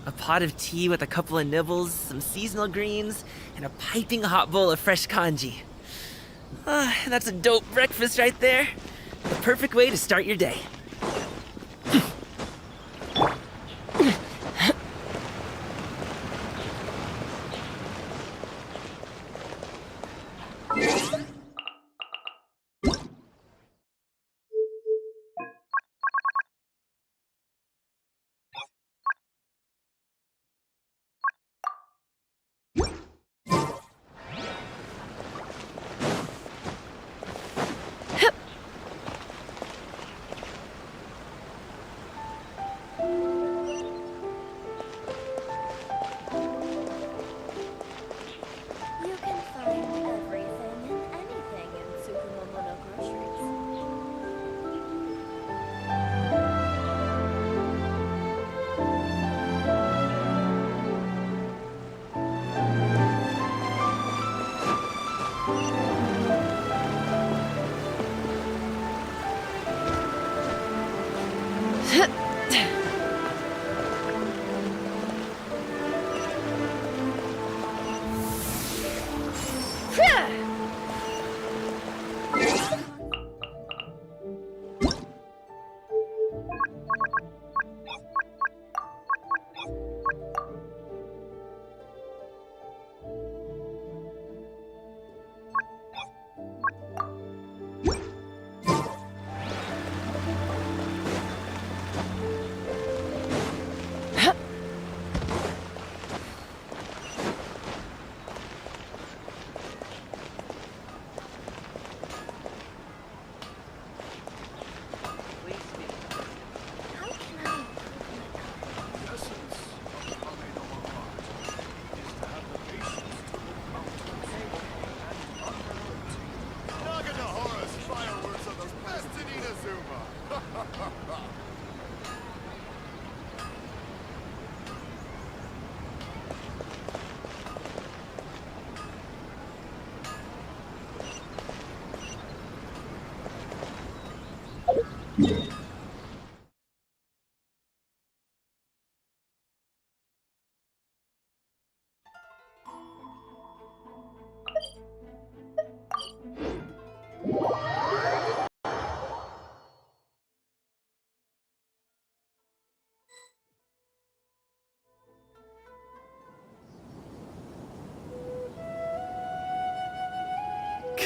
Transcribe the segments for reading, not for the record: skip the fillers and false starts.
A pot of tea with a couple of nibbles, some seasonal greens, and a piping hot bowl of fresh kanji. That's a dope breakfast right there. The perfect way to start your day.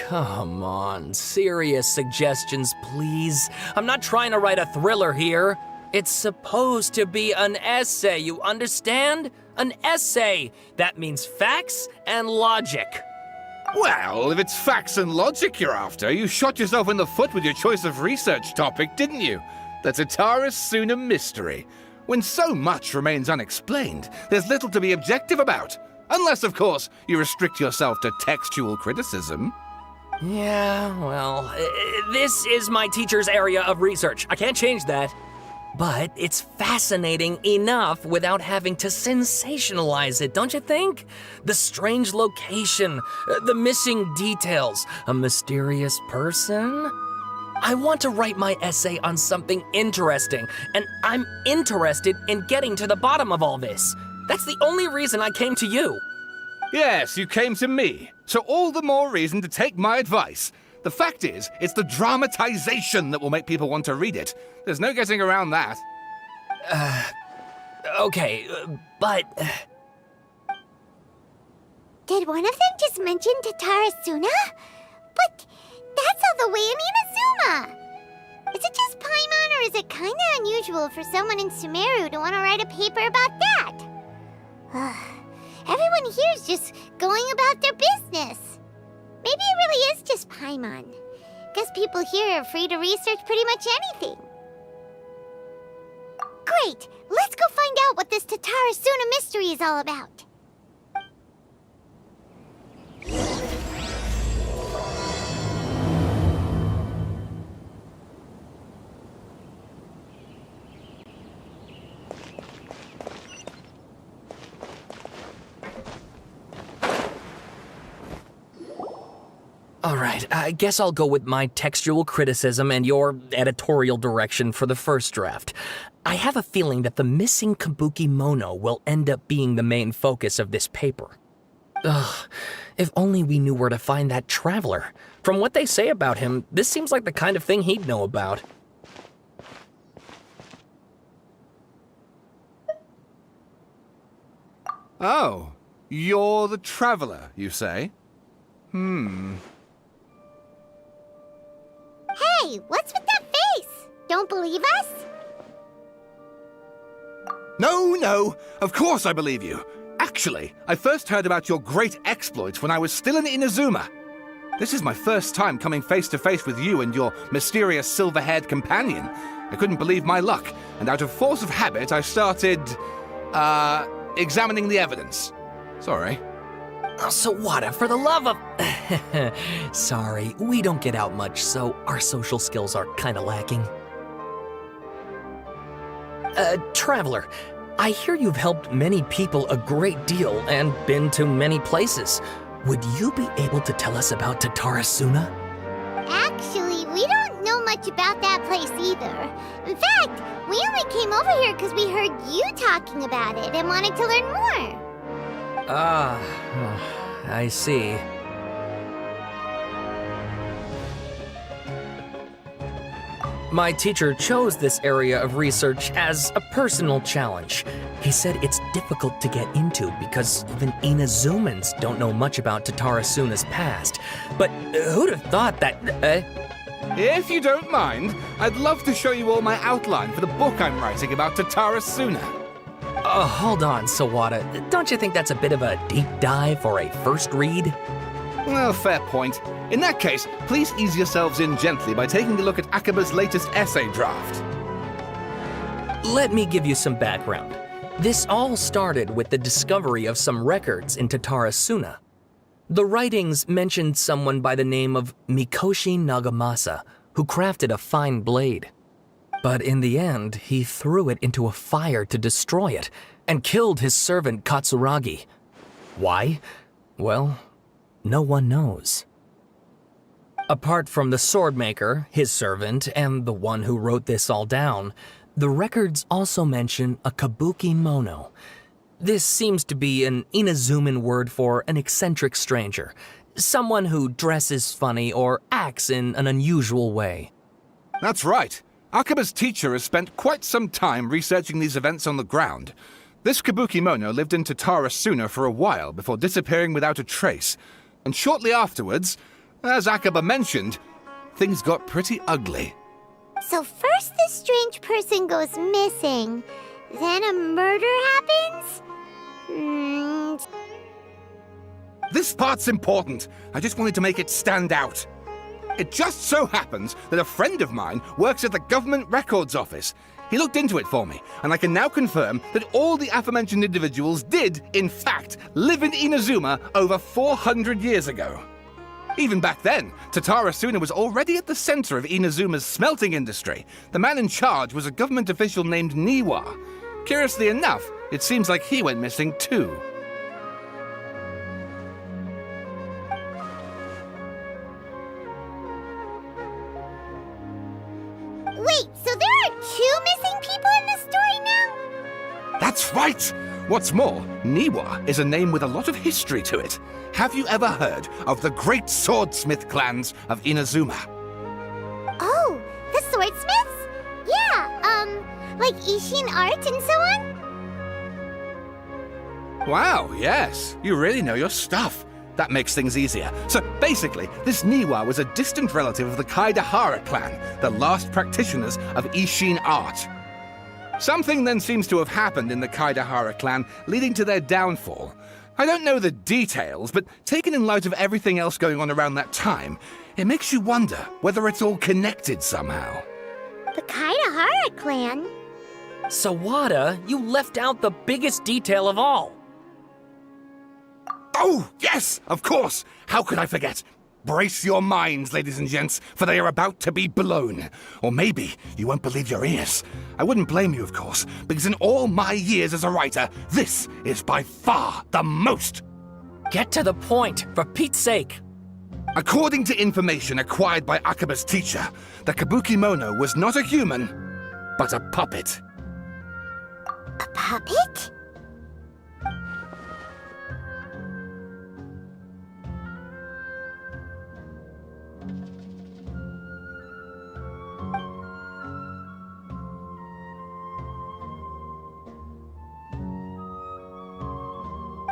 Come on, serious suggestions, please. I'm not trying to write a thriller here. It's supposed to be an essay, you understand? An essay. That means facts and logic. Well, if it's facts and logic you're after, you shot yourself in the foot with your choice of research topic, didn't you? The Tatara Suna mystery. When so much remains unexplained, there's little to be objective about. Unless, of course, you restrict yourself to textual criticism. Yeah, well, this is my teacher's area of research. I can't change that. But it's fascinating enough without having to sensationalize it, don't you think? The strange location, the missing details, a mysterious person. I want to write my essay on something interesting, and I'm interested in getting to the bottom of all this. That's the only reason I came to you. Yes, you came to me, so all the more reason to take my advice. The fact is, it's the dramatization that will make people want to read it. There's no getting around that. Okay, but... Did one of them just mention Tatara Suna? But that's all the way in Inazuma! Is it just Paimon, or is it kinda unusual for someone in Sumeru to want to write a paper about that? Everyone here is just going about their business. Maybe it really is just Paimon. Guess people here are free to research pretty much anything. Great! Let's go find out what this Tatara Suna mystery is all about. All right, I guess I'll go with my textual criticism and your editorial direction for the first draft. I have a feeling that the missing Kabuki Mono will end up being the main focus of this paper. Ugh, if only we knew where to find that traveler. From what they say about him, this seems like the kind of thing he'd know about. Oh, you're the traveler, you say? Hey, what's with that face? Don't believe us? No, of course I believe you. Actually, I first heard about your great exploits when I was still in Inazuma. This is my first time coming face to face with you and your mysterious silver-haired companion. I couldn't believe my luck, and out of force of habit, I started, examining the evidence. Sorry. Oh, Sawada, for the love of... Sorry, we don't get out much, so our social skills are kinda lacking. Traveler, I hear you've helped many people a great deal and been to many places. Would you be able to tell us about Tatarasuna? Actually, we don't know much about that place either. In fact, we only came over here because we heard you talking about it and wanted to learn more. Ah, I see. My teacher chose this area of research as a personal challenge. He said it's difficult to get into because even Inazumans don't know much about Tatarasuna's past. But who'd have thought that... If you don't mind, I'd love to show you all my outline for the book I'm writing about Tatarasuna. Hold on, Sawada. Don't you think that's a bit of a deep dive or a first read? Well, fair point. In that case, please ease yourselves in gently by taking a look at Akaba's latest essay draft. Let me give you some background. This all started with the discovery of some records in Tatarasuna. The writings mentioned someone by the name of Mikoshi Nagamasa, who crafted a fine blade. But in the end, he threw it into a fire to destroy it, and killed his servant Katsuragi. Why? Well, no one knows. Apart from the swordmaker, his servant, and the one who wrote this all down, the records also mention a Kabuki Mono. This seems to be an Inazuman word for an eccentric stranger, someone who dresses funny or acts in an unusual way. That's right. Akaba's teacher has spent quite some time researching these events on the ground. This Kabuki Mono lived in Tatarasuna for a while before disappearing without a trace. And shortly afterwards, as Akaba mentioned, things got pretty ugly. So first this strange person goes missing, then a murder happens? This part's important. I just wanted to make it stand out. It just so happens that a friend of mine works at the government records office. He looked into it for me, and I can now confirm that all the aforementioned individuals did, in fact, live in Inazuma over 400 years ago. Even back then, Tatarasuna was already at the center of Inazuma's smelting industry. The man in charge was a government official named Niwa. Curiously enough, it seems like he went missing too. Wait, so there are two missing people in this story now? That's right! What's more, Niwa is a name with a lot of history to it. Have you ever heard of the great swordsmith clans of Inazuma? Oh, the swordsmiths? Yeah, like Ishin art and so on? Wow, yes. You really know your stuff. That makes things easier. So basically, this Niwa was a distant relative of the Kaidahara clan, the last practitioners of Ishin art. Something then seems to have happened in the Kaidahara clan, leading to their downfall. I don't know the details, but taken in light of everything else going on around that time, it makes you wonder whether it's all connected somehow. The Kaidahara clan? Sawada, you left out the biggest detail of all. Oh, yes, of course. How could I forget? Brace your minds, ladies and gents, for they are about to be blown. Or maybe you won't believe your ears. I wouldn't blame you, of course, because in all my years as a writer, this is by far the most. Get to the point, for Pete's sake. According to information acquired by Akaba's teacher, the Kabuki Mono was not a human, but a puppet. A puppet?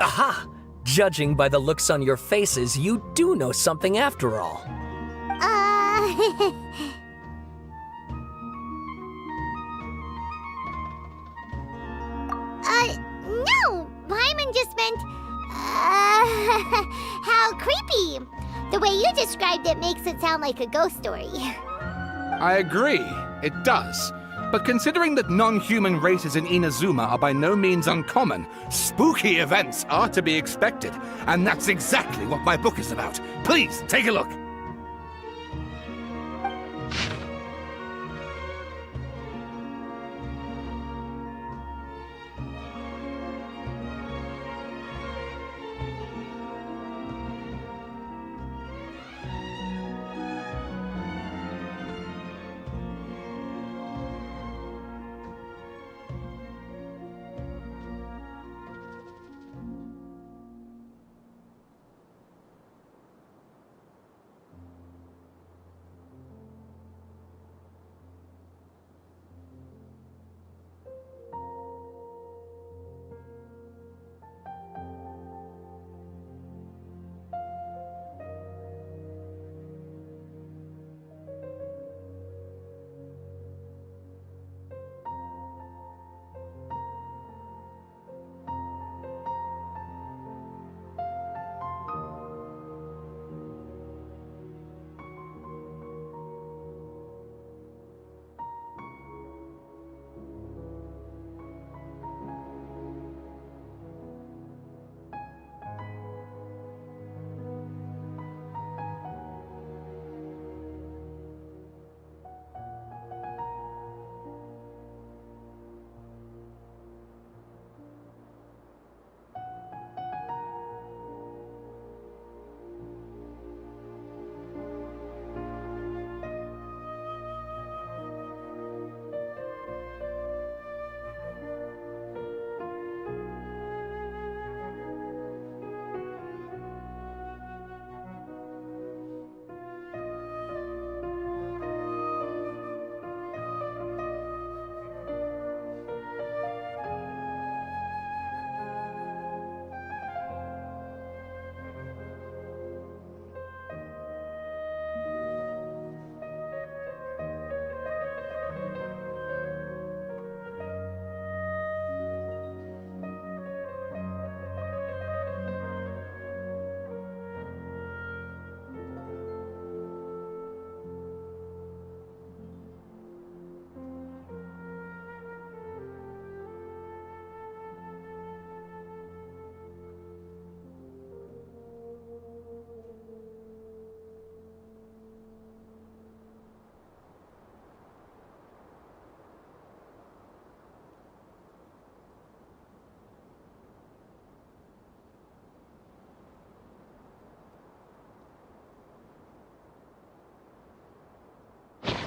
Aha! Judging by the looks on your faces, you do know something after all. No! Paimon just meant, how creepy. The way you described it makes it sound like a ghost story. I agree, it does. But considering that non-human races in Inazuma are by no means uncommon, spooky events are to be expected. And that's exactly what my book is about. Please, take a look.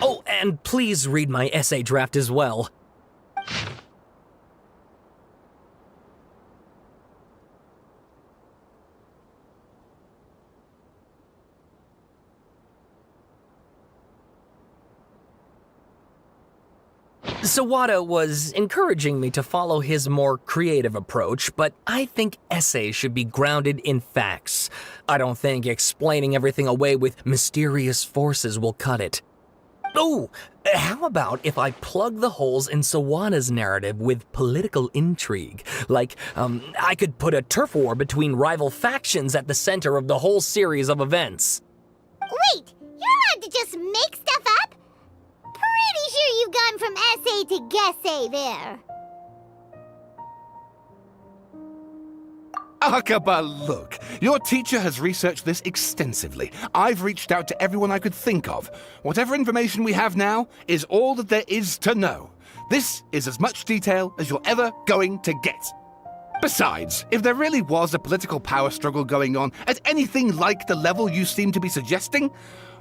Oh, and please read my essay draft as well. Sawada was encouraging me to follow his more creative approach, but I think essays should be grounded in facts. I don't think explaining everything away with mysterious forces will cut it. Oh, how about if I plug the holes in Sawada's narrative with political intrigue? Like, I could put a turf war between rival factions at the center of the whole series of events. Wait, you're allowed to just make stuff up? Pretty sure you've gone from essay to guessay there. Akaba, look. Your teacher has researched this extensively. I've reached out to everyone I could think of. Whatever information we have now is all that there is to know. This is as much detail as you're ever going to get. Besides, if there really was a political power struggle going on at anything like the level you seem to be suggesting,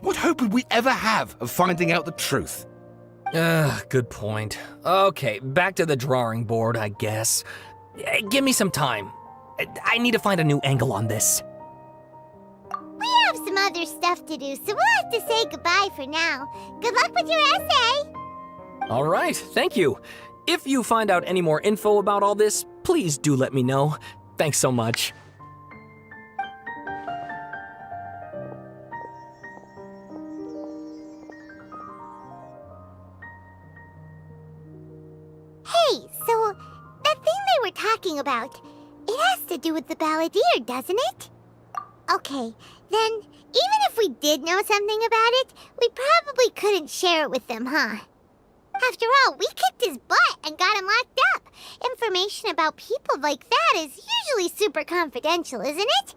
what hope would we ever have of finding out the truth? Good point. Okay, back to the drawing board, I guess. Give me some time. I need to find a new angle on this. We have some other stuff to do, so we'll have to say goodbye for now. Good luck with your essay! All right, thank you. If you find out any more info about all this, please do let me know. Thanks so much. Hey, so that thing they were talking about, it has to do with the balladeer, doesn't it? Okay, then even if we did know something about it, we probably couldn't share it with them, huh? After all, we kicked his butt and got him locked up. Information about people like that is usually super confidential, isn't it?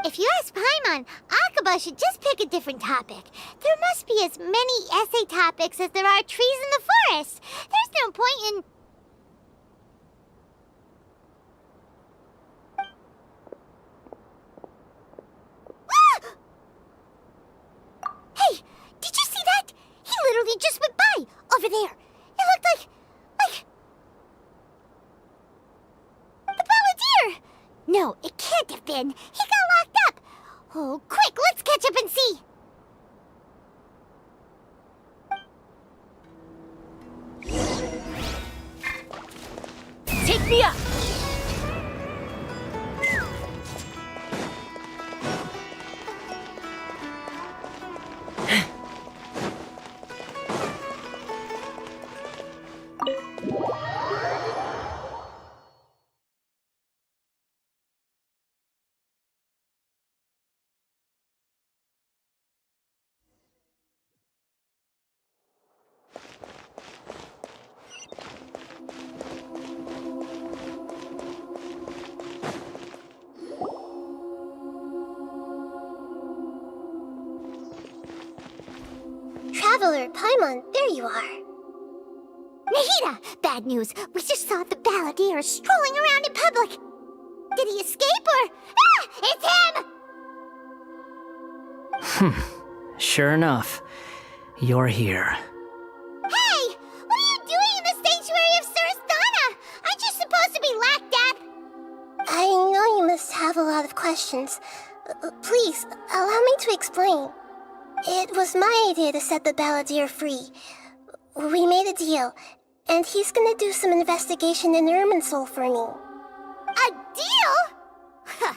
If you ask Paimon, Akaba should just pick a different topic. There must be as many essay topics as there are trees in the forest. There's no point in... Hey, did you see that? He literally just went by, over there. It looked like... the balladeer! No, it can't have been. He got locked up. Oh, quick, let's catch up and see. Take me up! Traveler, Paimon, there you are. Nahida! Bad news. We just saw the balladeer strolling around in public. Did he escape or... Ah! It's him! Sure enough, you're here. Hey! What are you doing in the sanctuary of Surasthana? Aren't you supposed to be locked up? I know you must have a lot of questions. Please, allow me to explain. It was my idea to set the balladeer free. We made a deal, and he's gonna do some investigation in Irminsul for me. A deal? Huh.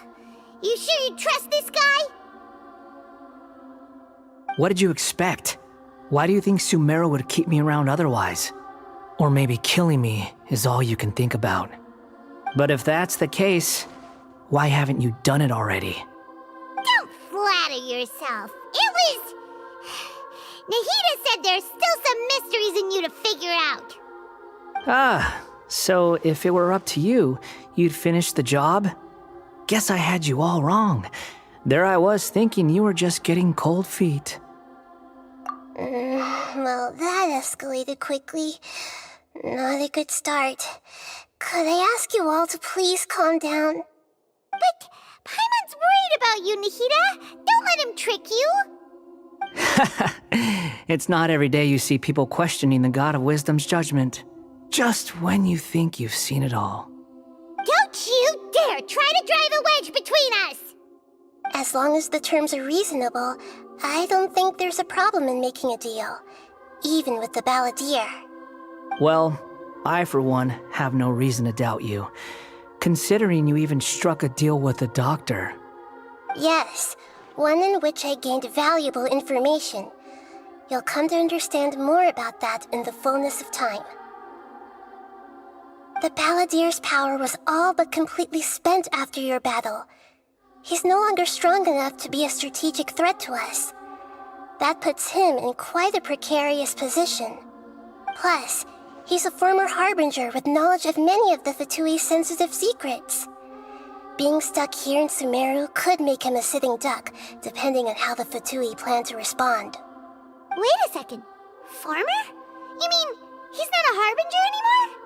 You sure you trust this guy? What did you expect? Why do you think Sumeru would keep me around otherwise? Or maybe killing me is all you can think about. But if that's the case, why haven't you done it already? Don't flatter yourself. It was... Nahida said there's still some mysteries in you to figure out. Ah, so if it were up to you, you'd finish the job? Guess I had you all wrong. There I was thinking you were just getting cold feet. Well, that escalated quickly. Not a good start. Could I ask you all to please calm down? But Paimon's worried about you, Nahida. Don't let him trick you. It's not every day you see people questioning the God of Wisdom's judgment. Just when you think you've seen it all. Don't you dare try to drive a wedge between us! As long as the terms are reasonable, I don't think there's a problem in making a deal. Even with the balladeer. Well, I for one have no reason to doubt you, considering you even struck a deal with the doctor. Yes, one in which I gained valuable information. You'll come to understand more about that in the fullness of time. The balladeer's power was all but completely spent after your battle. He's no longer strong enough to be a strategic threat to us. That puts him in quite a precarious position. Plus, he's a former harbinger with knowledge of many of the Fatui's sensitive secrets. Being stuck here in Sumeru could make him a sitting duck, depending on how the Fatui plan to respond. Wait a second. Farmer? You mean he's not a harbinger anymore?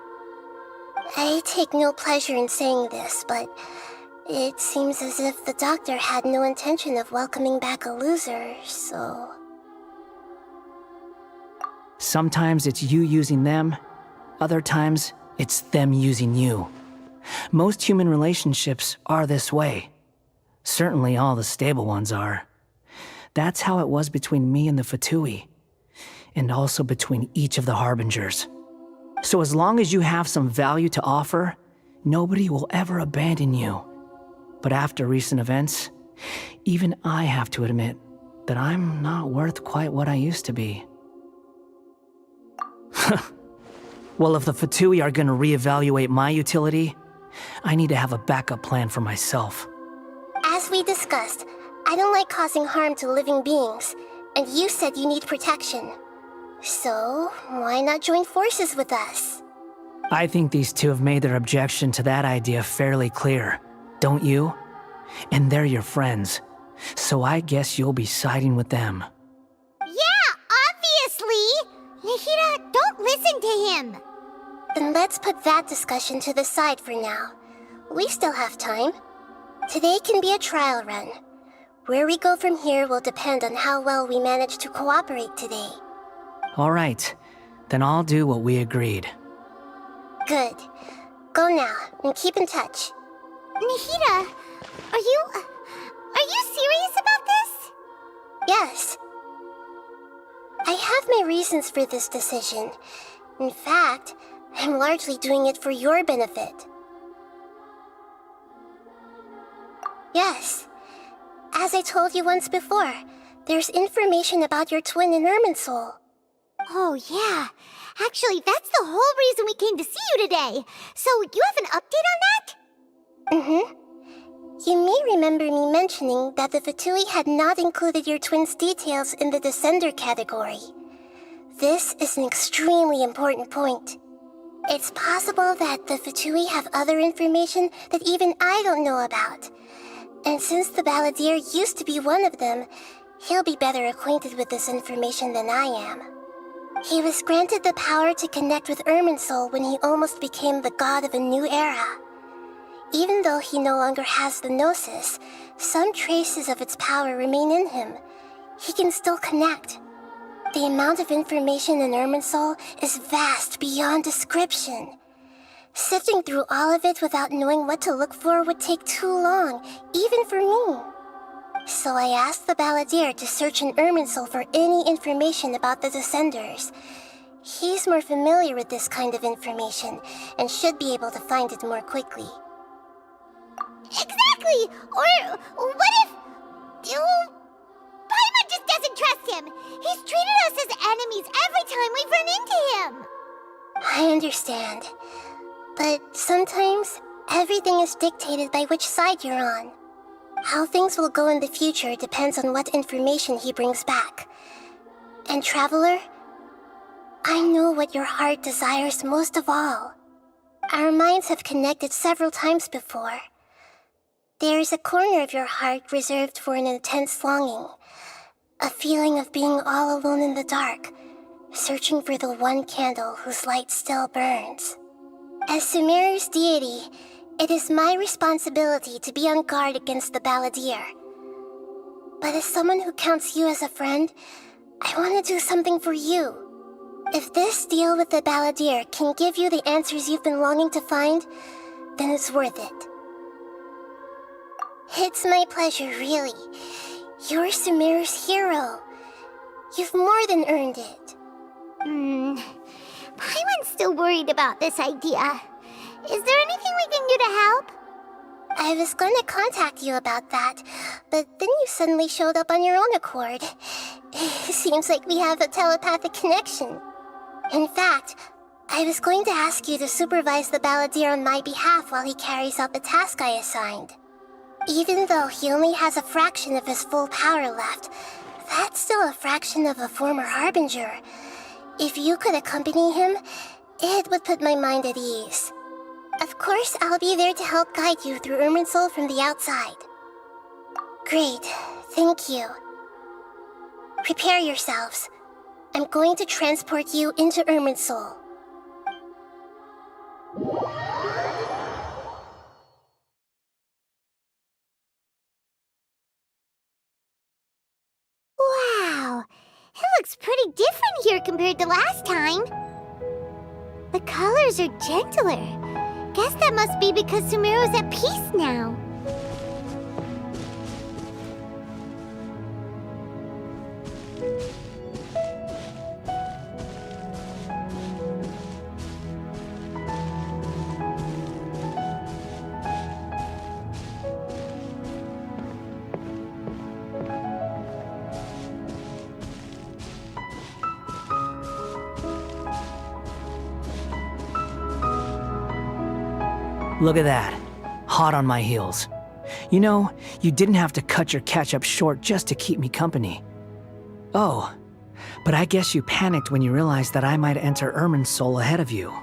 I take no pleasure in saying this, but it seems as if the doctor had no intention of welcoming back a loser, so... Sometimes it's you using them, other times it's them using you. Most human relationships are this way. Certainly all the stable ones are. That's how it was between me and the Fatui, and also between each of the Harbingers. So as long as you have some value to offer, nobody will ever abandon you. But after recent events, even I have to admit that I'm not worth quite what I used to be. Well, if the Fatui are gonna reevaluate my utility, I need to have a backup plan for myself. As we discussed, I don't like causing harm to living beings, and you said you need protection. So, why not join forces with us? I think these two have made their objection to that idea fairly clear, don't you? And they're your friends, so I guess you'll be siding with them. Yeah, obviously! Nahida, don't listen to him! Then let's put that discussion to the side for now. We still have time. Today can be a trial run. Where we go from here will depend on how well we manage to cooperate today. All right, then I'll do what we agreed. Good. Go now, and keep in touch. Nahida, are you serious about this? Yes. I have my reasons for this decision. In fact, I'm largely doing it for your benefit. Yes. As I told you once before, there's information about your twin in Irminsul. Oh, yeah. Actually, that's the whole reason we came to see you today. So, you have an update on that? Mm-hmm. You may remember me mentioning that the Fatui had not included your twin's details in the Descender category. This is an extremely important point. It's possible that the Fatui have other information that even I don't know about. And since the Balladeer used to be one of them, he'll be better acquainted with this information than I am. He was granted the power to connect with Irminsul when he almost became the god of a new era. Even though he no longer has the Gnosis, some traces of its power remain in him. He can still connect. The amount of information in Irminsul is vast beyond description. Sifting through all of it without knowing what to look for would take too long, even for me. So I asked the Balladeer to search in Irminsul for any information about the Descenders. He's more familiar with this kind of information, and should be able to find it more quickly. Exactly! Or what if... Paimon just doesn't trust him! He's treated us as enemies every time we've run into him! I understand. But sometimes, everything is dictated by which side you're on. How things will go in the future depends on what information he brings back. And Traveler, I know what your heart desires most of all. Our minds have connected several times before. There is a corner of your heart reserved for an intense longing. A feeling of being all alone in the dark, searching for the one candle whose light still burns. As Sumeru's deity, it is my responsibility to be on guard against the Balladeer. But as someone who counts you as a friend, I want to do something for you. If this deal with the Balladeer can give you the answers you've been longing to find, then it's worth it. It's my pleasure, really. You're Sumeru's hero. You've more than earned it. Paimon's still worried about this idea. Is there anything we can do to help? I was going to contact you about that, but then you suddenly showed up on your own accord. Seems like we have a telepathic connection. In fact, I was going to ask you to supervise the Balladeer on my behalf while he carries out the task I assigned. Even though he only has a fraction of his full power left, that's still a fraction of a former Harbinger. If you could accompany him, it would put my mind at ease. Of course, I'll be there to help guide you through Irminsul from the outside. Great, thank you. Prepare yourselves. I'm going to transport you into Irminsul. Wow, it looks pretty different here compared to last time. The colors are gentler. Guess that must be because Sumeru's at peace now. Look at that. Hot on my heels. You know, you didn't have to cut your catch-up short just to keep me company. Oh, but I guess you panicked when you realized that I might enter Irminsul ahead of you.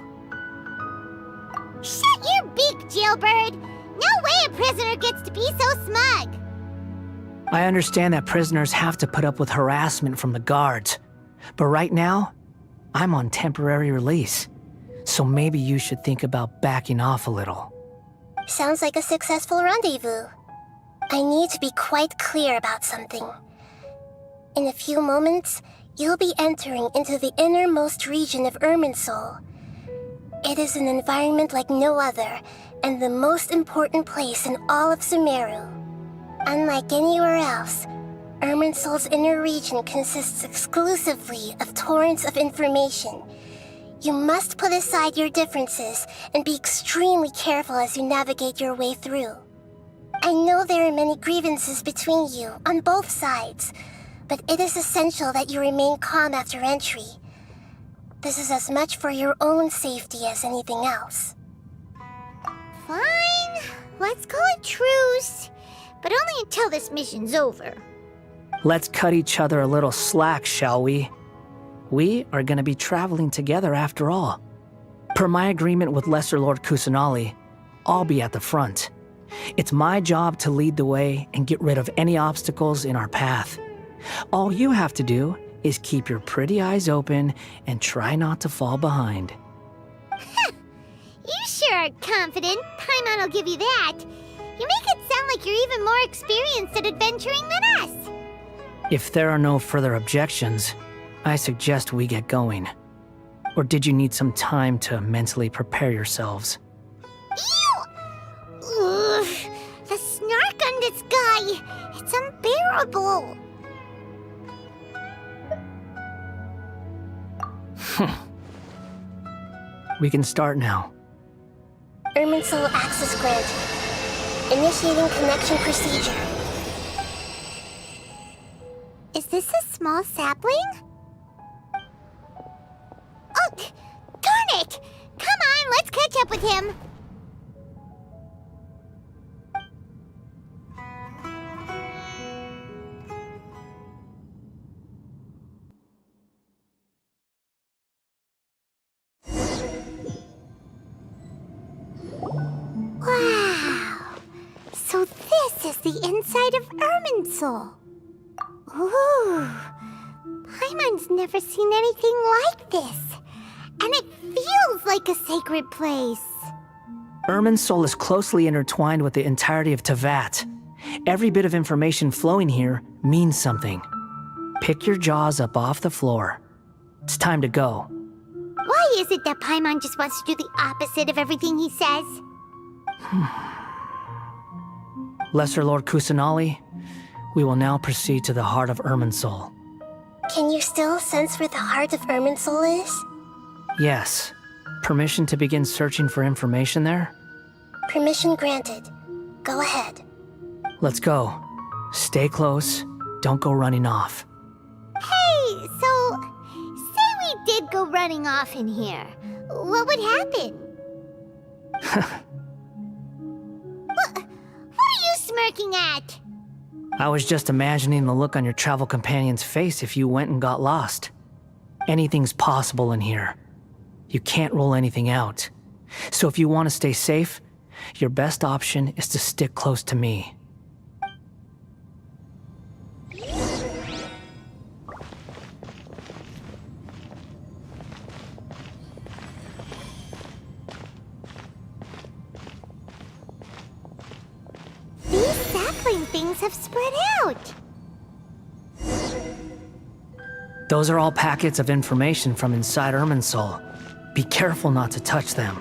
Shut your beak, jailbird! No way a prisoner gets to be so smug! I understand that prisoners have to put up with harassment from the guards, but right now, I'm on temporary release. So maybe you should think about backing off a little. Sounds like a successful rendezvous. I need to be quite clear about something. In a few moments, you'll be entering into the innermost region of Irminsul. It is an environment like no other, and the most important place in all of Sumeru. Unlike anywhere else, Irminsul's inner region consists exclusively of torrents of information. You must put aside your differences and be extremely careful as you navigate your way through. I know there are many grievances between you on both sides, but it is essential that you remain calm after entry. This is as much for your own safety as anything else. Fine, let's call it truce. But only until this mission's over. Let's cut each other a little slack, shall we? We are going to be traveling together after all. Per my agreement with Lesser Lord Kusanali, I'll be at the front. It's my job to lead the way and get rid of any obstacles in our path. All you have to do is keep your pretty eyes open and try not to fall behind. You sure are confident. Paimon will give you that. You make it sound like you're even more experienced at adventuring than us. If there are no further objections, I suggest we get going. Or did you need some time to mentally prepare yourselves? Ew! Ugh, the snark on this guy, it's unbearable. We can start now. Irminsul access granted. Initiating connection procedure. Is this a small sapling? Oh, darn it! Come on, let's catch up with him. Wow! So this is the inside of Irminsul. Ooh, Paimon's never seen anything like this. And it feels like a sacred place. Irminsul is closely intertwined with the entirety of Teyvat. Every bit of information flowing here means something. Pick your jaws up off the floor. It's time to go. Why is it that Paimon just wants to do the opposite of everything he says? Lesser Lord Kusanali, we will now proceed to the heart of Irminsul. Can you still sense where the heart of Irminsul is? Yes. Permission to begin searching for information there? Permission granted. Go ahead. Let's go. Stay close. Don't go running off. Hey, so, say we did go running off in here. What would happen? What are you smirking at? I was just imagining the look on your travel companion's face if you went and got lost. Anything's possible in here. You can't rule anything out. So if you want to stay safe, your best option is to stick close to me. These sapling things have spread out. Those are all packets of information from inside Irminsul. Be careful not to touch them.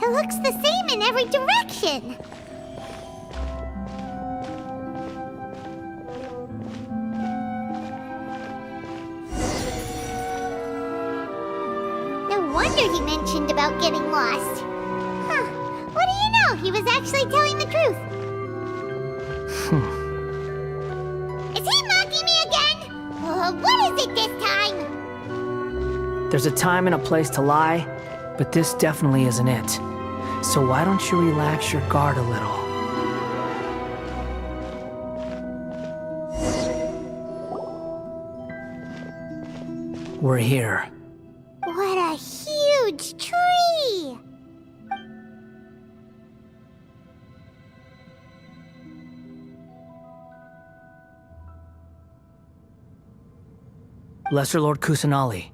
It looks the same in every direction. No wonder he mentioned about getting lost. Huh. What do you know? He was actually telling the truth. Is he mocking me again? What is it this time? There's a time and a place to lie, but this definitely isn't it. So why don't you relax your guard a little? We're here. What a huge tree! Lesser Lord Kusanali,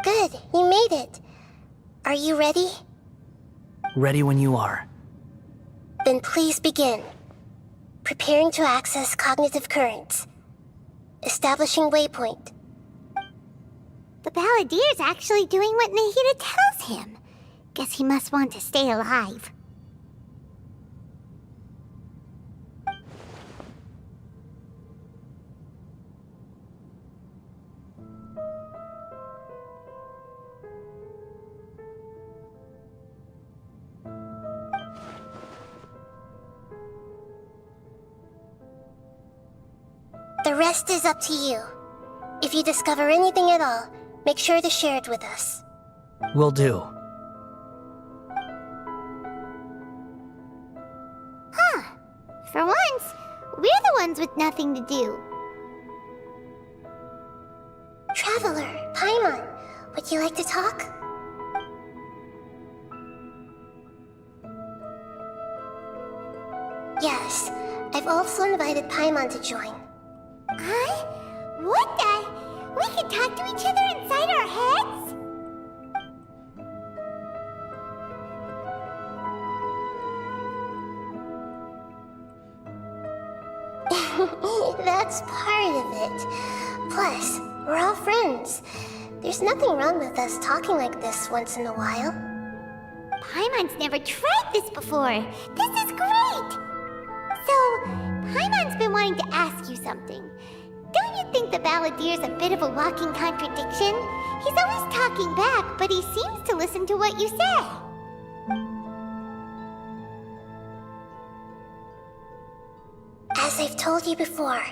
Good, you made it. Are you ready? ready when you are. Then please begin. Preparing to access cognitive currents. Establishing waypoint. The Balladier's actually doing what Nahida tells him. Guess he must want to stay alive. The rest is up to you. If you discover anything at all, make sure to share it with us. Will do. For once, we're the ones with nothing to do. Traveler, Paimon, would you like to talk? Yes, I've also invited Paimon to join. Huh? What the? We can talk to each other inside our heads? That's part of it. Plus, we're all friends. There's nothing wrong with us talking like this once in a while. Paimon's never tried this before. This is great! So, Paimon's been wanting to ask you something. Don't you think the Balladier's a bit of a walking contradiction? He's always talking back, but he seems to listen to what you say. As I've told you before,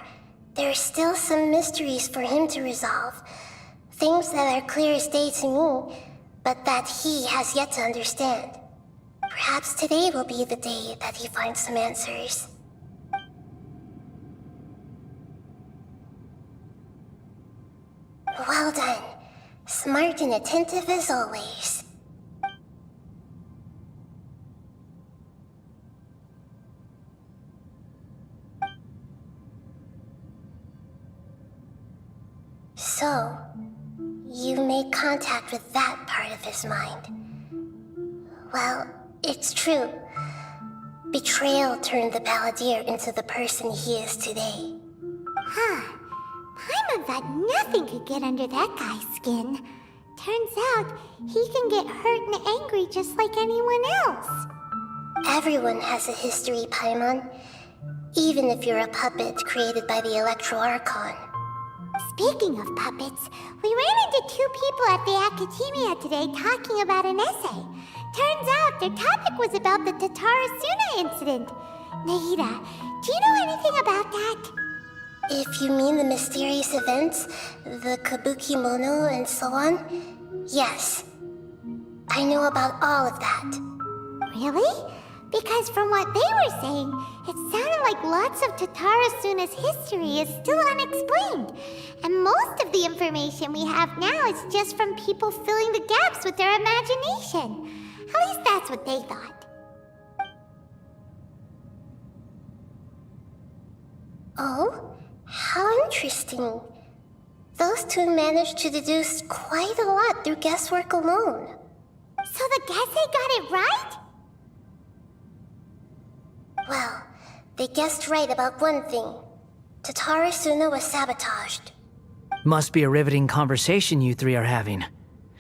there are still some mysteries for him to resolve. Things that are clear as day to me, but that he has yet to understand. Perhaps today will be the day that he finds some answers. Well done. Smart and attentive as always. So, you made contact with that part of his mind. Well, it's true. Betrayal turned the Balladier into the person he is today. Huh. Paimon thought nothing could get under that guy's skin. Turns out, he can get hurt and angry just like anyone else. Everyone has a history, Paimon. Even if you're a puppet created by the Electro Archon. Speaking of puppets, we ran into two people at the Academia today talking about an essay. Turns out their topic was about the Tatarasuna incident. Nahida, do you know anything about that? If you mean the mysterious events, the Kabuki Mono and so on, yes. I know about all of that. Really? Because from what they were saying, it sounded like lots of Tatarasuna's history is still unexplained. And most of the information we have now is just from people filling the gaps with their imagination. At least that's what they thought. Oh? How interesting. Those two managed to deduce quite a lot through guesswork alone. So the Gesse got it right? Well, they guessed right about one thing. Tatara Suna was sabotaged. Must be a riveting conversation you three are having.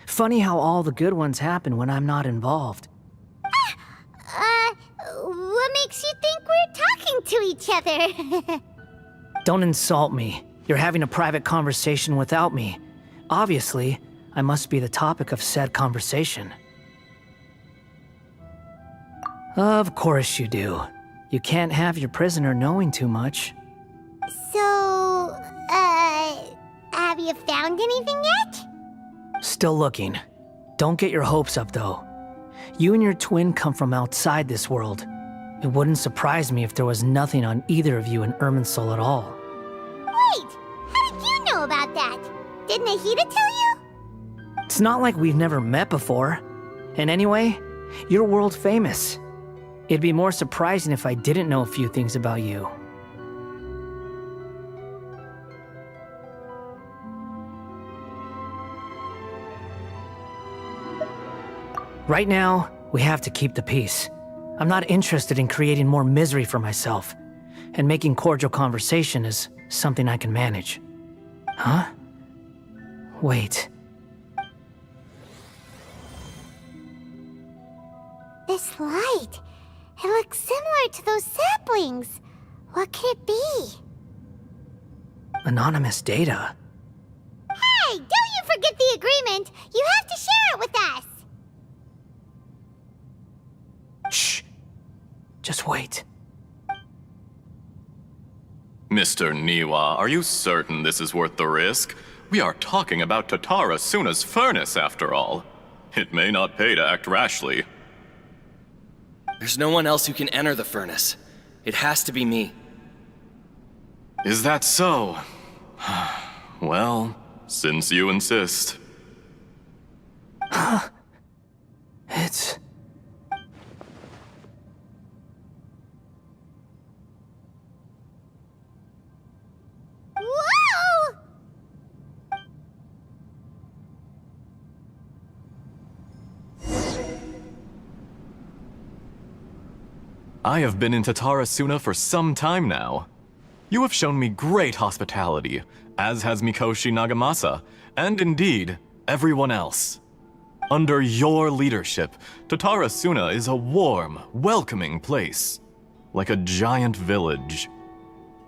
Funny how all the good ones happen when I'm not involved. What makes you think we're talking to each other? Don't insult me. You're having a private conversation without me. Obviously, I must be the topic of said conversation. Of course you do. You can't have your prisoner knowing too much. So, have you found anything yet? Still looking. Don't get your hopes up, though. You and your twin come from outside this world. It wouldn't surprise me if there was nothing on either of you in Irminsul at all. Wait, how did you know about that? Did Nahida tell you? It's not like we've never met before. And anyway, you're world famous. It'd be more surprising if I didn't know a few things about you. Right now, we have to keep the peace. I'm not interested in creating more misery for myself, and making cordial conversation is something I can manage. Huh? Wait. This light, it looks similar to those saplings. What could it be? Anonymous data. Hey, don't you forget the agreement! You have to share it with us! Shh. Just wait. Mr. Niwa, are you certain this is worth the risk? We are talking about Tatara Suna's furnace, after all. It may not pay to act rashly. There's no one else who can enter the furnace. It has to be me. Is that so? Well, since you insist. It's... Whoa! I have been in Tatara Suna for some time now. You have shown me great hospitality, as has Mikoshi Nagamasa, and indeed, everyone else. Under your leadership, Tatara Suna is a warm, welcoming place, like a giant village.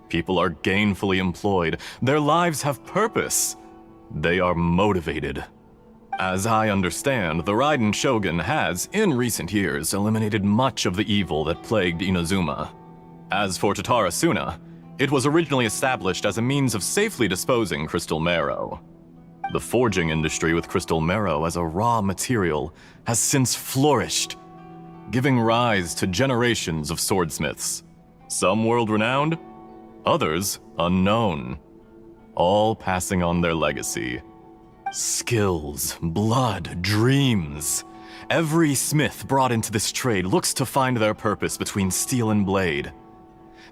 People are gainfully employed, their lives have purpose. They are motivated. As I understand, the Raiden Shogun has, in recent years, eliminated much of the evil that plagued Inazuma. As for Tatara Suna, it was originally established as a means of safely disposing crystal marrow. The forging industry with crystal marrow as a raw material has since flourished, giving rise to generations of swordsmiths. Some world-renowned, others unknown, all passing on their legacy. Skills, blood, dreams. Every smith brought into this trade looks to find their purpose between steel and blade.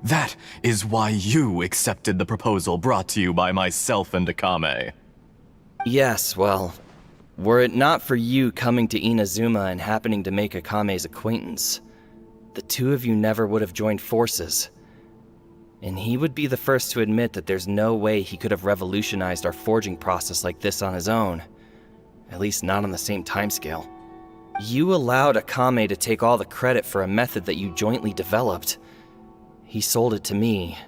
That is why you accepted the proposal brought to you by myself and Akame. Yes, well, were it not for you coming to Inazuma and happening to make Akame's acquaintance, the two of you never would have joined forces. And he would be the first to admit that there's no way he could have revolutionized our forging process like this on his own. At least not on the same timescale. You allowed Akame to take all the credit for a method that you jointly developed. He sold it to me,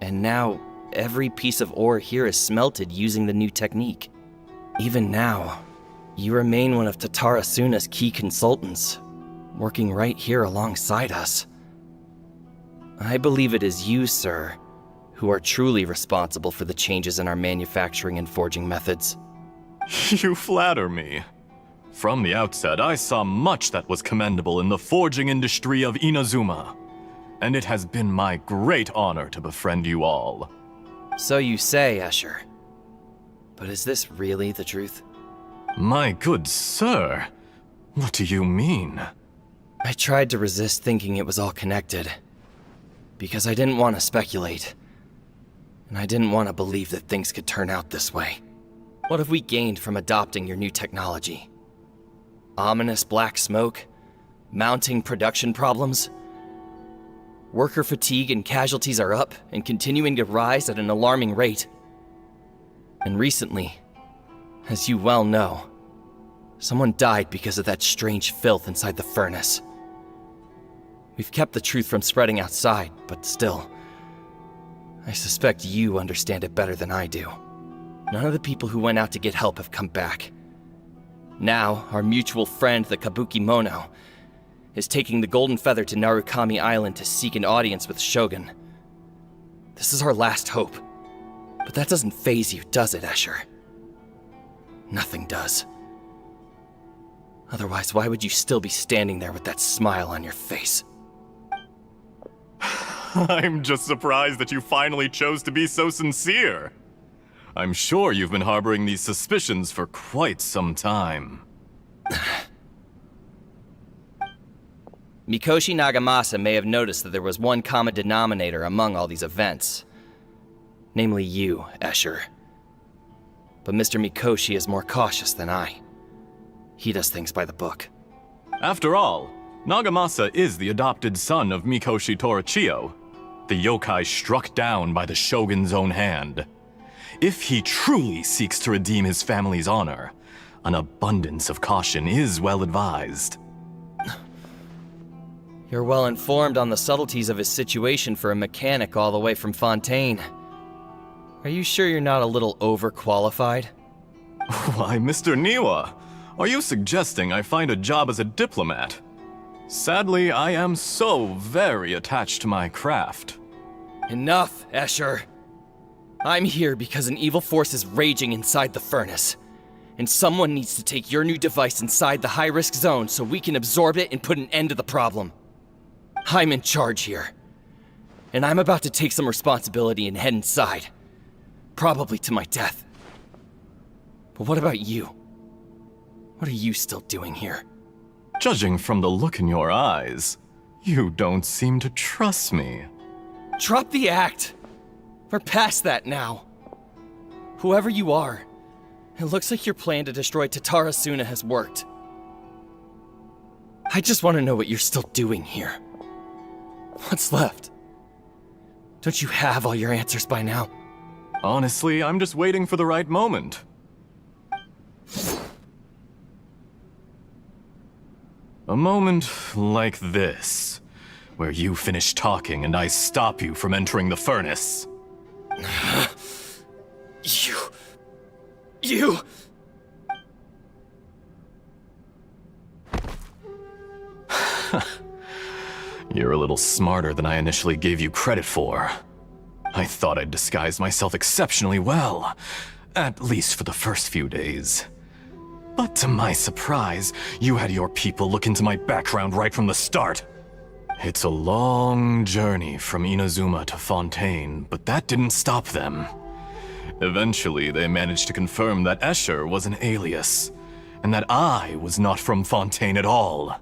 and now every piece of ore here is smelted using the new technique. Even now, you remain one of Tatara Suna's key consultants, working right here alongside us. I believe it is you, sir, who are truly responsible for the changes in our manufacturing and forging methods. You flatter me. From the outset, I saw much that was commendable in the forging industry of Inazuma, and it has been my great honor to befriend you all. So you say, Escher. But is this really the truth? My good sir, what do you mean? I tried to resist thinking it was all connected, because I didn't want to speculate. And I didn't want to believe that things could turn out this way. What have we gained from adopting your new technology? Ominous black smoke? Mounting production problems? Worker fatigue and casualties are up and continuing to rise at an alarming rate. And recently, as you well know, someone died because of that strange filth inside the furnace. We've kept the truth from spreading outside, but still, I suspect you understand it better than I do. None of the people who went out to get help have come back. Now, our mutual friend, the Kabuki Mono, is taking the Golden Feather to Narukami Island to seek an audience with Shogun. This is our last hope. But that doesn't faze you, does it, Escher? Nothing does. Otherwise, why would you still be standing there with that smile on your face? I'm just surprised that you finally chose to be so sincere. I'm sure you've been harboring these suspicions for quite some time. Mikoshi Nagamasa may have noticed that there was one common denominator among all these events. Namely you, Escher. But Mr. Mikoshi is more cautious than I. He does things by the book. After all, Nagamasa is the adopted son of Mikoshi Torichio, the yokai struck down by the Shogun's own hand. If he truly seeks to redeem his family's honor, an abundance of caution is well advised. You're well informed on the subtleties of his situation for a mechanic all the way from Fontaine. Are you sure you're not a little overqualified? Why, Mr. Niwa, are you suggesting I find a job as a diplomat? Sadly, I am so very attached to my craft. Enough, Escher. I'm here because an evil force is raging inside the furnace. And someone needs to take your new device inside the high-risk zone so we can absorb it and put an end to the problem. I'm in charge here. And I'm about to take some responsibility and head inside. Probably to my death. But what about you? What are you still doing here? Judging from the look in your eyes, you don't seem to trust me. Drop the act! We're past that now. Whoever you are, it looks like your plan to destroy Tatara Suna has worked. I just want to know what you're still doing here. What's left? Don't you have all your answers by now? Honestly, I'm just waiting for the right moment. A moment like this, where you finish talking and I stop you from entering the furnace. You... You're a little smarter than I initially gave you credit for. I thought I'd disguised myself exceptionally well, at least for the first few days. But to my surprise, you had your people look into my background right from the start. It's a long journey from Inazuma to Fontaine, but that didn't stop them. Eventually, they managed to confirm that Escher was an alias, and that I was not from Fontaine at all.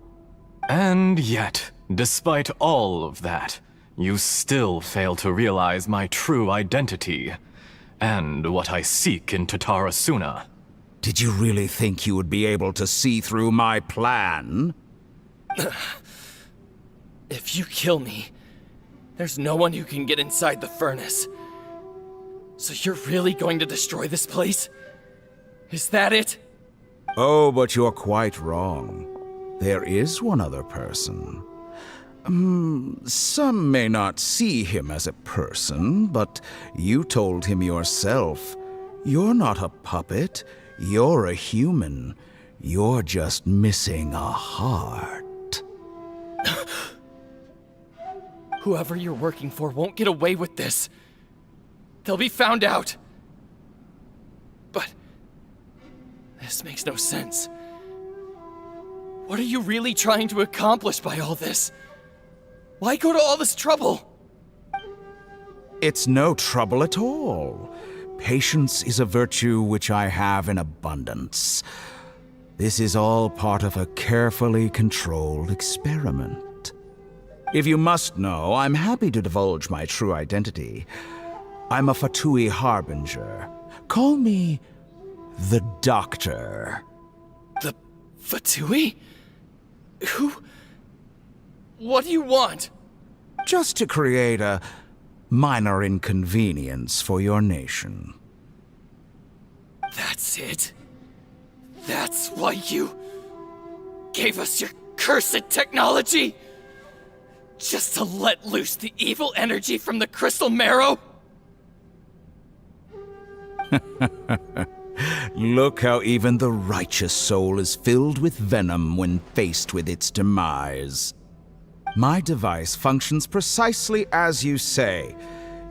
And yet, despite all of that, you still fail to realize my true identity, and what I seek in Tatara Suna. Did you really think you would be able to see through my plan? If you kill me, there's no one who can get inside the furnace. So you're really going to destroy this place? Is that it? Oh, but you're quite wrong. There is one other person. Some may not see him as a person, but you told him yourself. You're not a puppet. You're a human. You're just missing a heart. Whoever you're working for won't get away with this. They'll be found out. But this makes no sense. What are you really trying to accomplish by all this? Why go to all this trouble? It's no trouble at all. Patience is a virtue which I have in abundance. This is all part of a carefully controlled experiment. If you must know, I'm happy to divulge my true identity. I'm a Fatui harbinger. Call me the Doctor. The Fatui? Who? What do you want? Just to create a minor inconvenience for your nation. That's it? That's why you gave us your cursed technology? Just to let loose the evil energy from the crystal marrow? Look how even the righteous soul is filled with venom when faced with its demise. My device functions precisely as you say.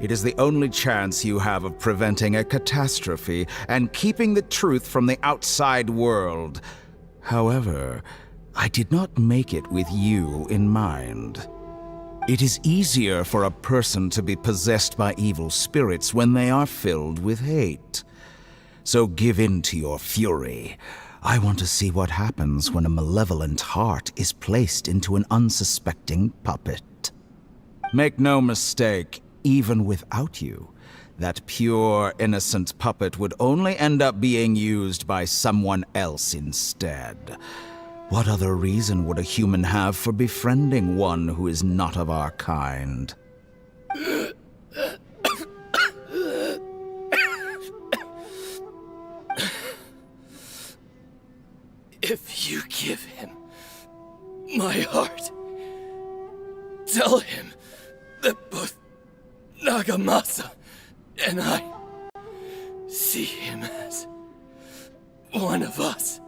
It is the only chance you have of preventing a catastrophe and keeping the truth from the outside world. However, I did not make it with you in mind. It is easier for a person to be possessed by evil spirits when they are filled with hate. So give in to your fury. I want to see what happens when a malevolent heart is placed into an unsuspecting puppet. Make no mistake, even without you, that pure, innocent puppet would only end up being used by someone else instead. What other reason would a human have for befriending one who is not of our kind? If you give him my heart, tell him that both Nagamasa and I see him as one of us.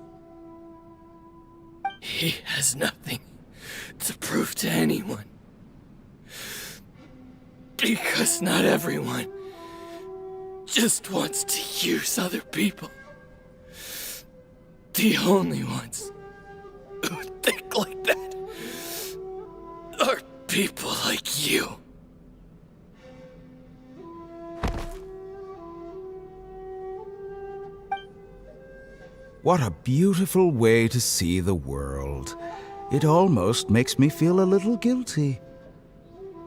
He has nothing to prove to anyone. Because not everyone just wants to use other people. The only ones who think like that are people like you. What a beautiful way to see the world. It almost makes me feel a little guilty.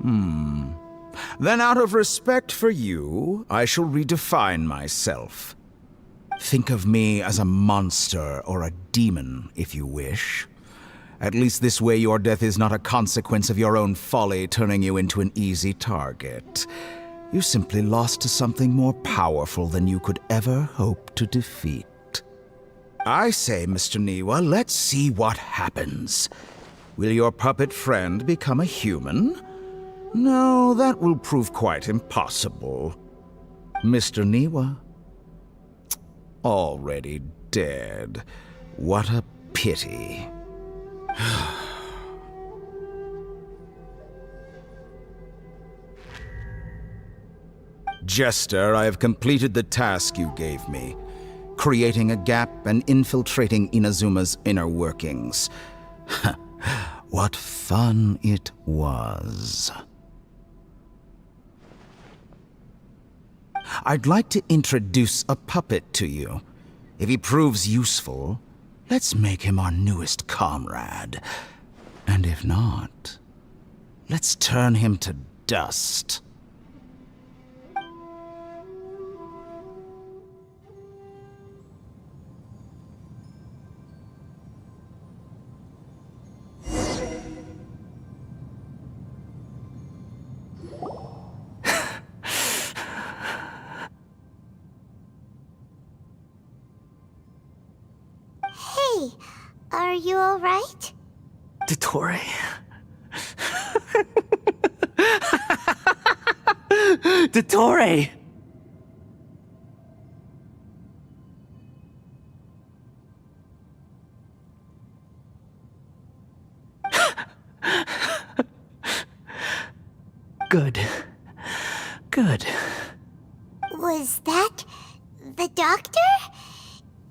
Then out of respect for you, I shall redefine myself. Think of me as a monster or a demon, if you wish. At least this way your death is not a consequence of your own folly turning you into an easy target. You simply lost to something more powerful than you could ever hope to defeat. I say, Mr. Niwa, let's see what happens. Will your puppet friend become a human? No, that will prove quite impossible. Mr. Niwa? Already dead. What a pity. Jester, I have completed the task you gave me. Creating a gap and infiltrating Inazuma's inner workings. What fun it was. I'd like to introduce a puppet to you. If he proves useful, let's make him our newest comrade. And if not, let's turn him to dust. Hey, are you alright? Dottore? Dottore! Good. Good. Was that the doctor?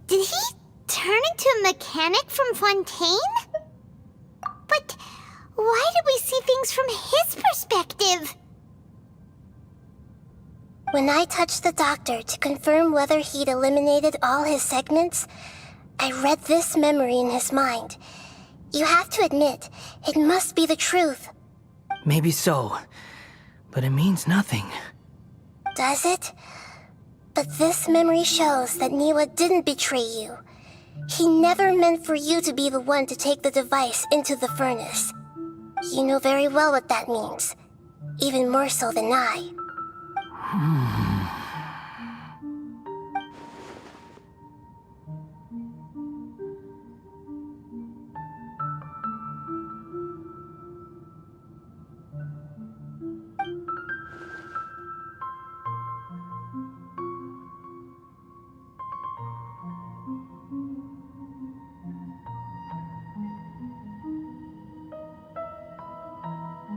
Did he turn into a mechanic from Fontaine? But why did we see things from his perspective? When I touched the doctor to confirm whether he'd eliminated all his segments, I read this memory in his mind. You have to admit, it must be the truth. Maybe so, but it means nothing. Does it? But this memory shows that Niwa didn't betray you. He never meant for you to be the one to take the device into the furnace. You know very well what that means. Even more so than I.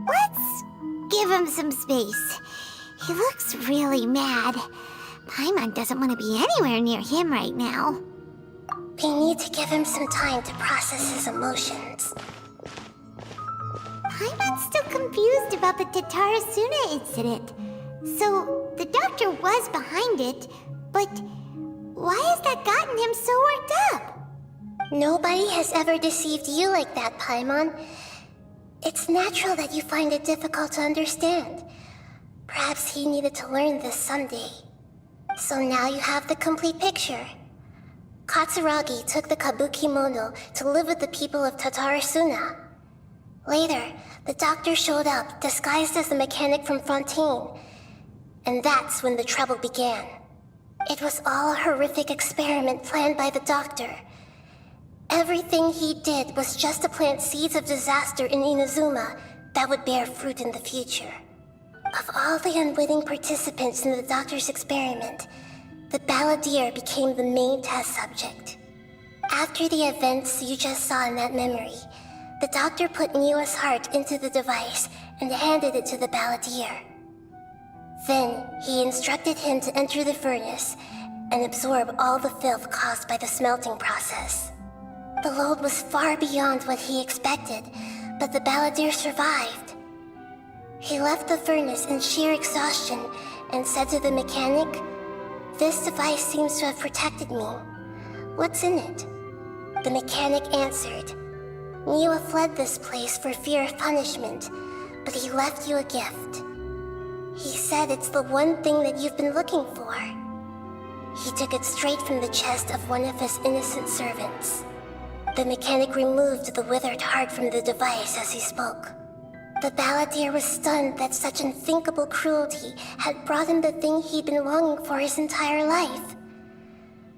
Let's give him some space. He looks really mad. Paimon doesn't want to be anywhere near him right now. We need to give him some time to process his emotions. Paimon's still confused about the Tatarasuna incident. So, the doctor was behind it, but why has that gotten him so worked up? Nobody has ever deceived you like that, Paimon. It's natural that you find it difficult to understand. Perhaps he needed to learn this someday. So now you have the complete picture. Katsuragi took the Kabuki Mono to live with the people of Tatarasuna. Later, the doctor showed up, disguised as the mechanic from Fontaine. And that's when the trouble began. It was all a horrific experiment planned by the doctor. Everything he did was just to plant seeds of disaster in Inazuma that would bear fruit in the future. Of all the unwitting participants in the doctor's experiment, the balladeer became the main test subject. After the events you just saw in that memory, the doctor put Niwa's heart into the device and handed it to the balladeer. Then, he instructed him to enter the furnace and absorb all the filth caused by the smelting process. The load was far beyond what he expected, but the balladeer survived. He left the furnace in sheer exhaustion and said to the mechanic, "This device seems to have protected me. What's in it?" The mechanic answered, "Niwa fled this place for fear of punishment, but he left you a gift. He said it's the one thing that you've been looking for." He took it straight from the chest of one of his innocent servants. The mechanic removed the withered heart from the device as he spoke. The balladeer was stunned that such unthinkable cruelty had brought him the thing he'd been longing for his entire life.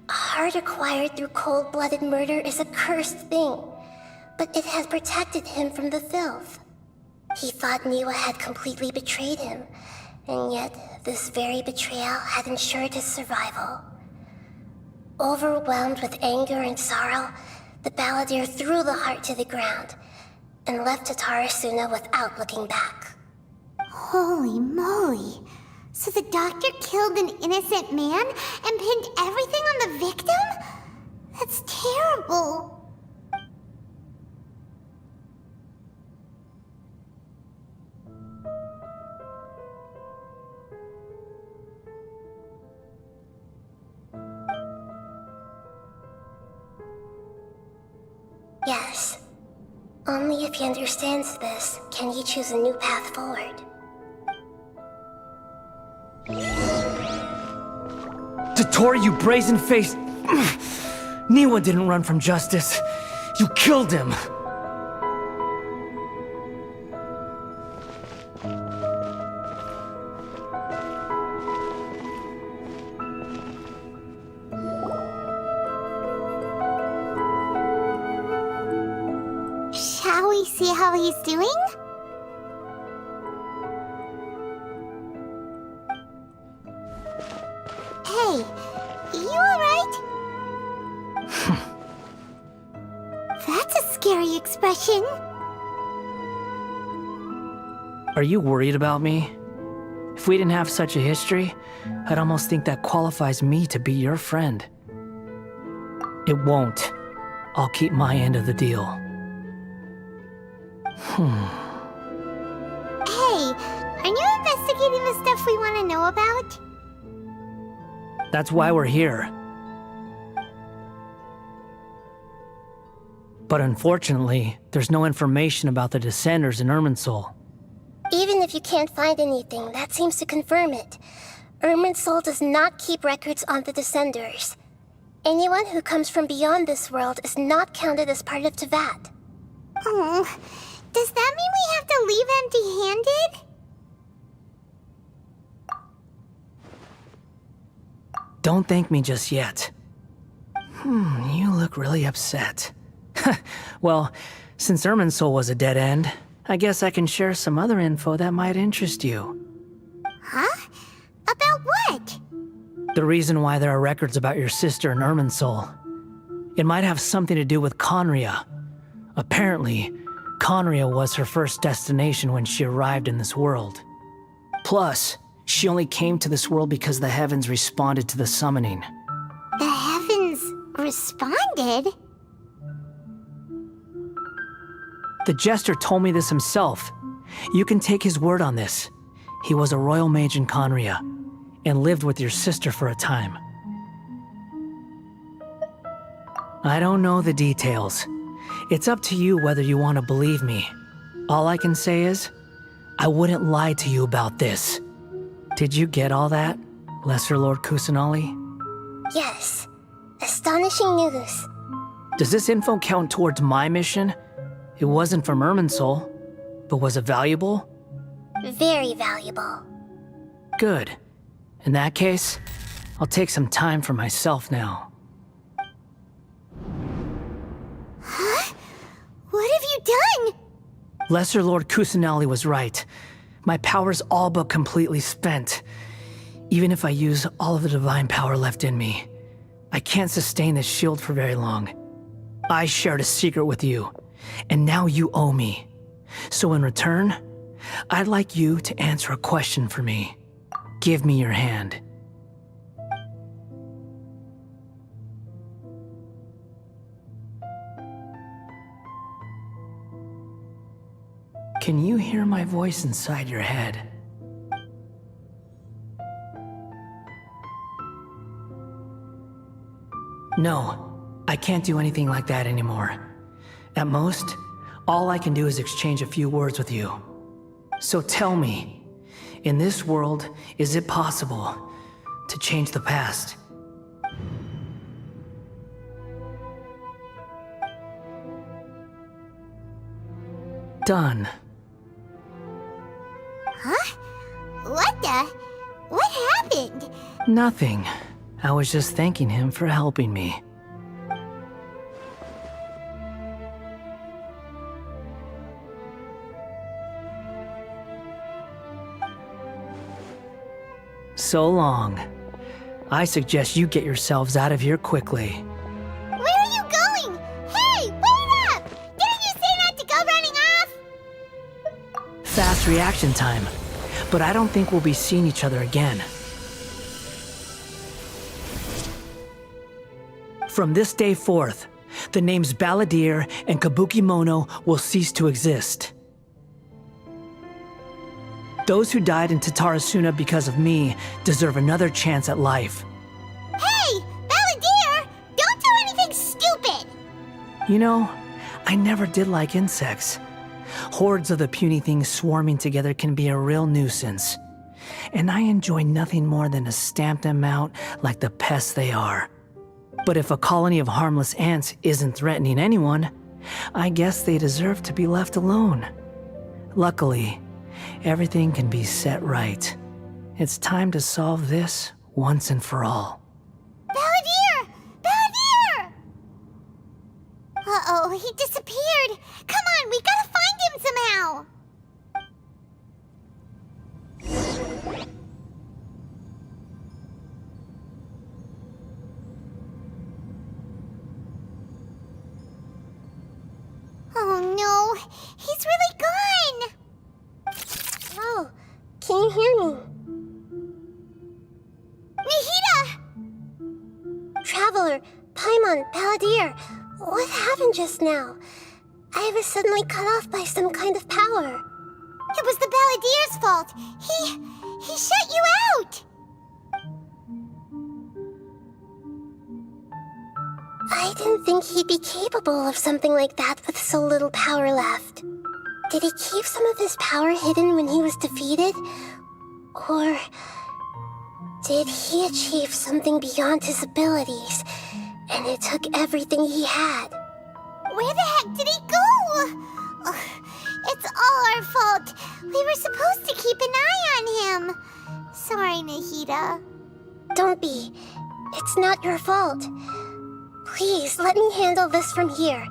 A heart acquired through cold-blooded murder is a cursed thing, but it had protected him from the filth. He thought Niwa had completely betrayed him, and yet this very betrayal had ensured his survival. Overwhelmed with anger and sorrow, the balladeer threw the heart to the ground and left Tatarasuna without looking back. Holy moly. So the doctor killed an innocent man and pinned everything on the victim? That's terrible. Yes. Only if he understands this can he choose a new path forward. Tottori, you brazen-faced... Niwa didn't run from justice. You killed him. Shall we see how he's doing? Hey, you alright? That's a scary expression. Are you worried about me? If we didn't have such a history, I'd almost think that qualifies me to be your friend. It won't. I'll keep my end of the deal. Hey, are you investigating the stuff we want to know about? That's why we're here. But unfortunately, there's no information about the Descenders in Irminsul. Even if you can't find anything, that seems to confirm it. Irminsul does not keep records on the Descenders. Anyone who comes from beyond this world is not counted as part of Teyvat. Oh, does that mean we have to leave empty-handed? Don't thank me just yet. You look really upset. Well, since Irminsul was a dead end, I guess I can share some other info that might interest you. Huh? About what? The reason why there are records about your sister in Irminsul. It might have something to do with Conria. Apparently, Conria was her first destination when she arrived in this world. Plus, she only came to this world because the heavens responded to the summoning. The heavens responded? The Jester told me this himself. You can take his word on this. He was a royal mage in Conria, and lived with your sister for a time. I don't know the details. It's up to you whether you want to believe me. All I can say is, I wouldn't lie to you about this. Did you get all that, Lesser Lord Kusanali? Yes. Astonishing news. Does this info count towards my mission? It wasn't from Irminsul, but was it valuable? Very valuable. Good. In that case, I'll take some time for myself now. Huh? What have you done? Lesser Lord Kusanali was right. My power's all but completely spent. Even if I use all of the divine power left in me, I can't sustain this shield for very long. I shared a secret with you, and now you owe me. So in return, I'd like you to answer a question for me. Give me your hand. Can you hear my voice inside your head? No, I can't do anything like that anymore. At most, all I can do is exchange a few words with you. So tell me, in this world, is it possible to change the past? Done. Huh? What happened? Nothing. I was just thanking him for helping me. So long. I suggest you get yourselves out of here quickly. Where are you going? Hey, wait up! Didn't you say not to go running off? Fast reaction time. But I don't think we'll be seeing each other again. From this day forth, the names Balladeer and Kabukimono will cease to exist. Those who died in Tatarasuna because of me deserve another chance at life. Hey, Balladeer! Don't do anything stupid! You know, I never did like insects. Hordes of the puny things swarming together can be a real nuisance. And I enjoy nothing more than to stamp them out like the pests they are. But if a colony of harmless ants isn't threatening anyone, I guess they deserve to be left alone. Luckily, everything can be set right. It's time to solve this once and for all. Balladeer! Balladeer! Uh-oh, he disappeared. Come on, we gotta find him somehow. Oh no, he's really gone. Oh, can you hear me? Nihida! Traveler, Paimon, Balladeer, what happened just now? I was suddenly cut off by some kind of power. It was the Balladeer's fault. He shut you out. I didn't think he'd be capable of something like that with so little power left. Did he keep some of his power hidden when he was defeated? Or Did he achieve something beyond his abilities, and it took everything he had? Where the heck did he go? Ugh, it's all our fault. We were supposed to keep an eye on him. Sorry, Nahida. Don't be. It's not your fault. Please, let me handle this from here,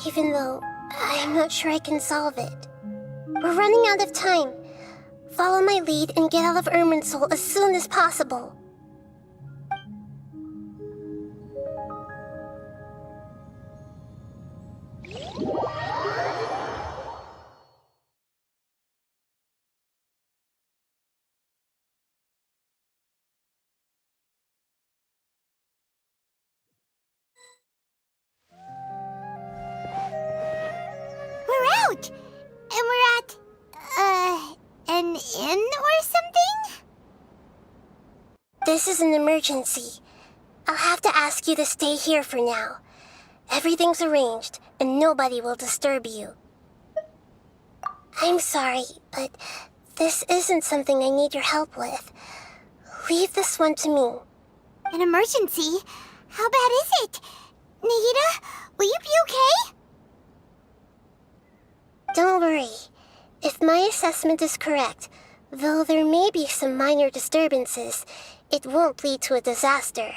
even though I'm not sure I can solve it. We're running out of time. Follow my lead and get out of Irminsul as soon as possible. We're out! And we're at, an inn or something? This is an emergency. I'll have to ask you to stay here for now. Everything's arranged, and nobody will disturb you. I'm sorry, but this isn't something I need your help with. Leave this one to me. An emergency? How bad is it? Nahida, will you be okay? Don't worry. If my assessment is correct, though there may be some minor disturbances, it won't lead to a disaster.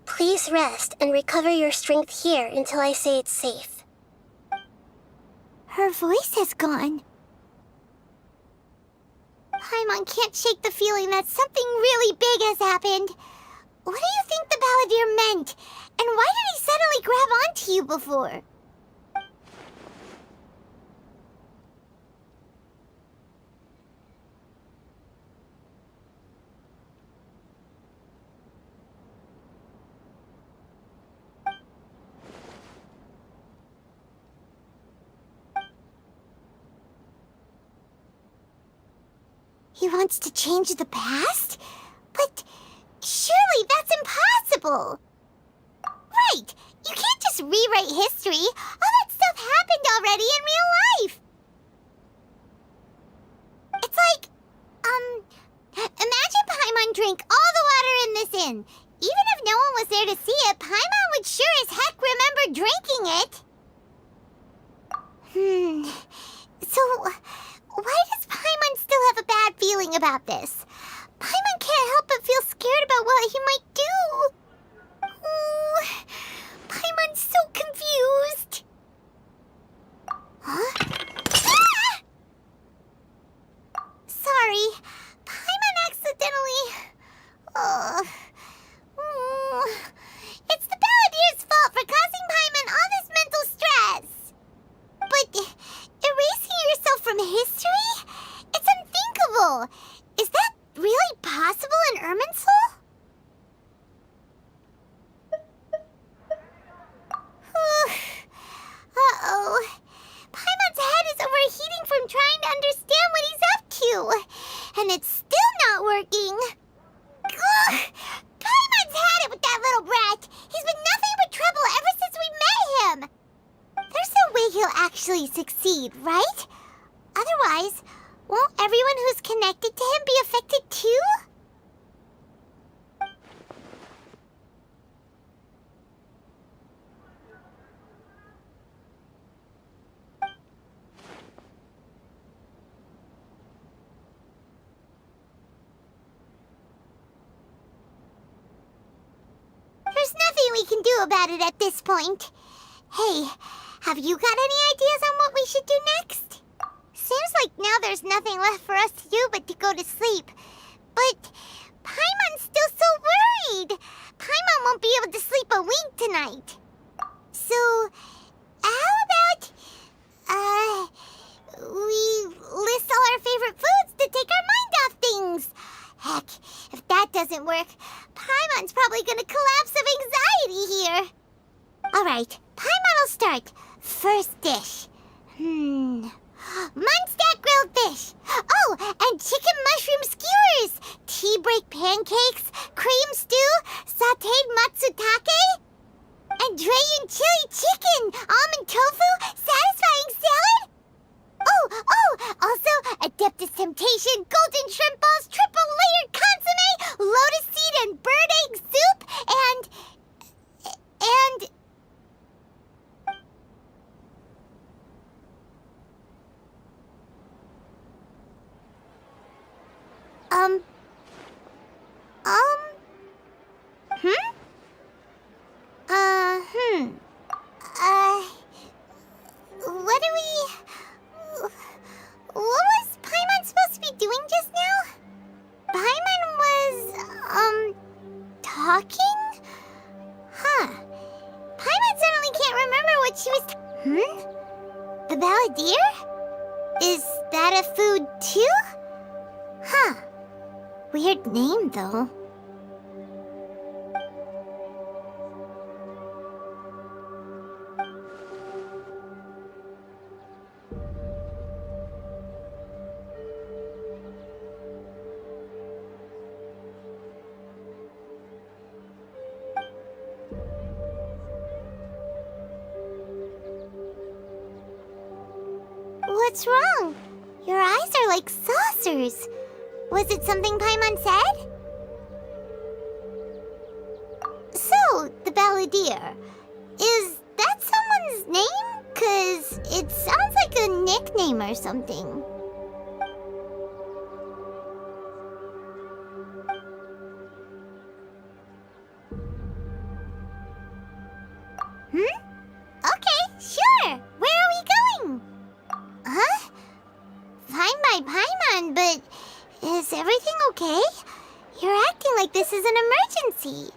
Please rest and recover your strength here until I say it's safe. Her voice has gone. Paimon can't shake the feeling that something really big has happened. What do you think the Balladeer meant? And why did he suddenly grab onto you before? He wants to change the past? But surely that's impossible! Right! You can't just rewrite history! All that stuff happened already in real life! It's like, imagine Paimon drank all the water in this inn. Even if no one was there to see it, Paimon would sure as heck remember drinking it! So, why does Paimon still have a bad feeling about this? Paimon can't help but feel scared about what he might do. Oh, Paimon's so confused. Huh? Ah! Sorry, Paimon accidentally... It's the Balladeer's fault for causing Paimon all this mental stress. But erasing yourself from history? It's unthinkable. Is that really possible in Irminsul? Uh-oh. Paimon's head is overheating from trying to understand what he's up to. And it's still not working. Ugh. Paimon's had it with that little brat. He's been nothing but trouble ever since we met him. There's no way he'll actually succeed, right? Otherwise, won't everyone who's connected to him be affected too? There's nothing we can do about it at this point. Hey, have you got any ideas on what we should do next? Seems like now there's nothing left for us to do but to go to sleep. But Paimon's still so worried. Paimon won't be able to sleep a wink tonight. So, how about, we list all our favorite foods to take our mind off things? Heck, if that doesn't work, Paimon's probably gonna collapse of anxiety here. Alright, Paimon will start. First dish. Munstack grilled fish. Oh, and chicken mushroom skewers. Tea break pancakes. Cream stew. Sauteed matsutake. And Dragon chili chicken. Almond tofu. Satisfying salad. Oh, also Adeptus Temptation. Golden shrimp balls. Triple layered consomme. What was Paimon supposed to be doing just now? Paimon was, talking? Huh. Paimon suddenly can't remember what she was The Balladeer? Is that a food too? Huh. Weird name, though. What's wrong? Your eyes are like saucers. Was it something Paimon said? So, the Balladeer. Is that someone's name? 'Cause it sounds like a nickname or something. Okay, sure. Where are we going? Huh? Fine by Paimon, but is everything okay? You're acting like this is an emergency.